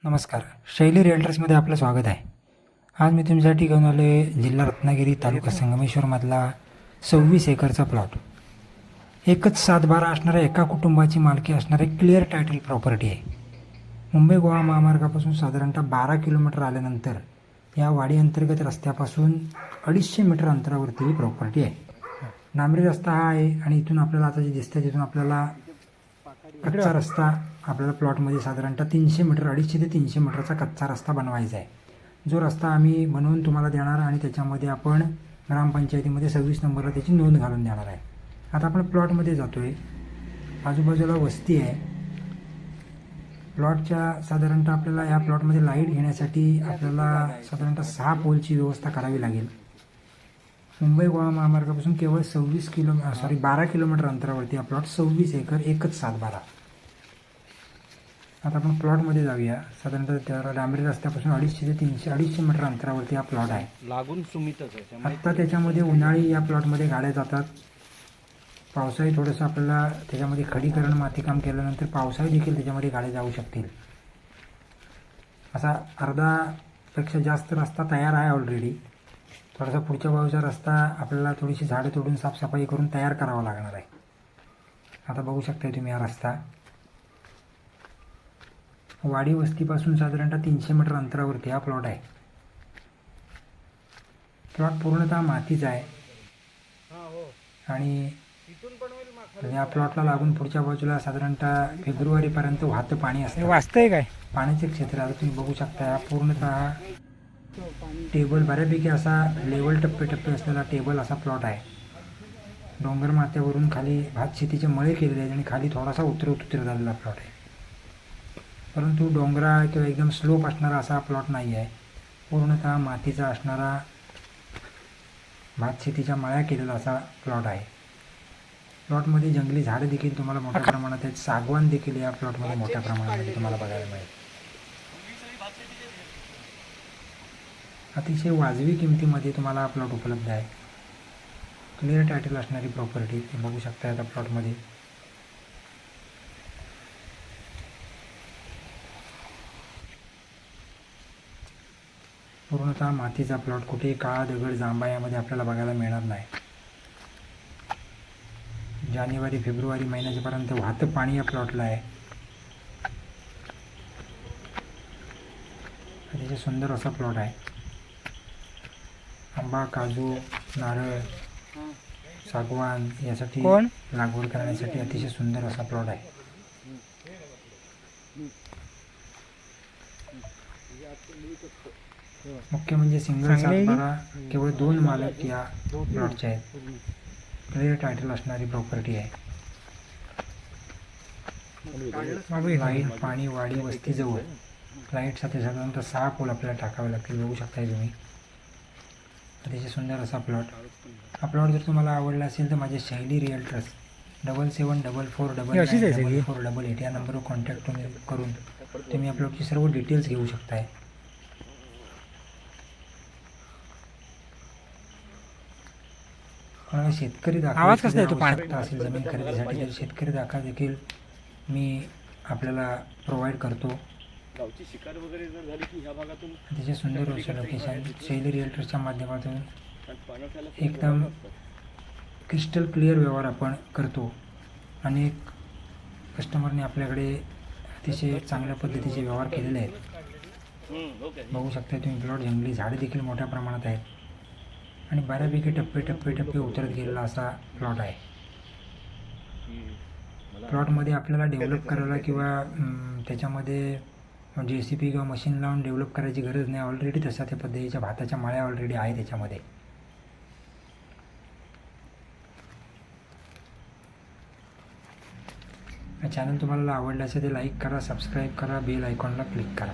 नमस्कार. शैली रिअल्टर्समध्ये आपलं स्वागत आहे. आज मी तुमच्यासाठी घेऊन आलो आहे जिल्हा रत्नागिरी तालुका संगमेश्वरमधला 26 एकरचा प्लॉट. एकच 7/12 असणाऱ्या एका कुटुंबाची मालकी असणारे क्लिअर टायटल प्रॉपर्टी आहे. मुंबई गोवा महामार्गापासून साधारणतः 12 किलोमीटर आल्यानंतर या वाडी अंतर्गत रस्त्यापासून 250 मीटर अंतरावरती ही प्रॉपर्टी आहे. डांबरी रस्ता हा आहे आणि इथून आपल्याला आता जे दिसतं तिथून आपल्याला कच्चा रस्ता आपल्याला प्लॉटमध्ये साधारणतः 300 मीटर 250 ते 300 मीटरचा कच्चा रस्ता बनवायचा आहे. जो रस्ता आम्ही बनवून तुम्हाला देणार आणि त्याच्यामध्ये आपण ग्रामपंचायतीमध्ये 26 नंबरला त्याची नोंद घालून देणार आहे. आता आपण प्लॉटमध्ये जातो आहे. आजूबाजूला वस्ती आहे. प्लॉटच्या साधारणतः आपल्याला या प्लॉटमध्ये लाईट घेण्यासाठी आपल्याला साधारणतः 6 पोलची व्यवस्था करावी लागेल. मुंबई गोवा महामार्गापासून केवळ 12 किलोमीटर अंतरावरती हा प्लॉट 26 एकर एकच 7/12. आता आपण प्लॉटमध्ये जाऊया. साधारणतः त्या डांबरी रस्त्यापासून 250 मीटर अंतरावरती हा प्लॉट आहे. लागून सुमितच आहे. आत्ता त्याच्यामध्ये उन्हाळी या प्लॉटमध्ये गाड्या जातात. पावसाळी थोडंसं आपल्याला त्याच्यामध्ये खडीकरण मातीकाम केल्यानंतर पावसाळी देखील त्याच्यामध्ये गाड्या जाऊ शकतील. असा अर्धापेक्षा जास्त रस्ता तयार आहे ऑलरेडी. थोडासा पुढच्या बाजूचा रस्ता आपल्याला थोडीशी झाडं तोडून साफसफाई करून तयार करावा लागणार आहे. आता बघू शकताय तुम्ही हा रस्ता. वाडी वस्तीपासून साधारणतः 300 मीटर अंतरावरती हा प्लॉट आहे. प्लॉट पूर्णतः मातीचा आहे आणि या प्लॉटला लागून पुढच्या बाजूला साधारणतः फेब्रुवारीपर्यंत वाहतं पाणी असतं. वाचतंय काय पाण्याचे क्षेत्र आता तुम्ही बघू शकता. पूर्णतः टेबल बऱ्यापैकी असा लेवल टप्पे असलेला टेबल असा प्लॉट आहे. डोंगर माथ्यावरून खाली भात शेतीचे मळे केलेले आहेत आणि खाली थोडासा उतरत झालेला प्लॉट आहे. परंतु डोंगरा किंवा एकदम स्लोप असणारा असा प्लॉट नाही आहे. पूर्णतः मातीचा असणारा भात शेतीच्या मळ्या केलेला असा प्लॉट आहे. प्लॉटमध्ये जंगली झाडं देखील तुम्हाला मोठ्या प्रमाणात आहेत. सागवान देखील या प्लॉटमध्ये मोठ्या प्रमाणामध्ये तुम्हाला बघायला मिळेल. अतिशय वाजवी किमतीमध्ये तुम्हाला हा प्लॉट उपलब्ध आहे. क्लिअर टायटल असणारी प्रॉपर्टी तुम्ही बघू शकता आता प्लॉटमध्ये. पूर्णतः मातीचा प्लॉट. कुठेही काळा दगड जांभा यामध्ये आपल्याला बघायला मिळणार नाही. जानेवारी फेब्रुवारी महिन्यापर्यंत वाहतं पाणी या प्लॉटला आहे. अतिशय सुंदर असा प्लॉट आहे. आंबा, काजू, नारळ, सागवान यासाठी लागवड करण्यासाठी अतिशय सुंदर असा प्लॉट आहे. मुख्य म्हणजे सिंगल 7/12 केवळ 2 मालक या प्लॉटचे आहेत. क्लिअर टायटल असणारी प्रॉपर्टी आहे. लाईट, पाणी, वाडी वस्तीजवळ लाईटसाठी साधारणतः 6 पोल आपल्याला टाकावे लागतील. बघू शकताय तुम्ही. अतिशय सुंदर असा प्लॉट. हा प्लॉट जर तुम्हाला आवडला असेल तर माझे शैली रिअल्टर्स 7744994488 या नंबरवर कॉन्टॅक्ट करून तुम्ही या प्लॉटची सर्व डिटेल्स घेऊ शकताय. कोणाला शेतकरी दाखवा असेल जमीन खरेदीसाठी तर शेतकरी दाखला देखील मी आपल्याला प्रोव्हाइड करतो. अतिशय सुंदर असं लोकेशन. शैली रिअल्टर्सच्या माध्यमातून एकदम क्रिस्टल क्लिअर व्यवहार आपण करतो. अनेक कस्टमरने आपल्याकडे अतिशय चांगल्या पद्धतीचे व्यवहार केलेले आहेत. बघू शकता तुम्ही प्लॉट. जंगली झाडे देखील मोठ्या प्रमाणात आहेत आणि बऱ्यापैकी टप्पे उतरत गेलेला असा प्लॉट आहे. प्लॉटमध्ये आपल्याला डेव्हलप करायला किंवा त्याच्यामध्ये JCP किंवा मशीन लावून डेव्हलप करायची गरज नाही. ऑलरेडी तशा त्या पद्धतीच्या भाताच्या माळ्या ऑलरेडी आहे त्याच्यामध्ये. चॅनल तुम्हाला आवडलं असेल तर लाईक करा, सबस्क्राईब करा, बेल आयकॉनला क्लिक करा.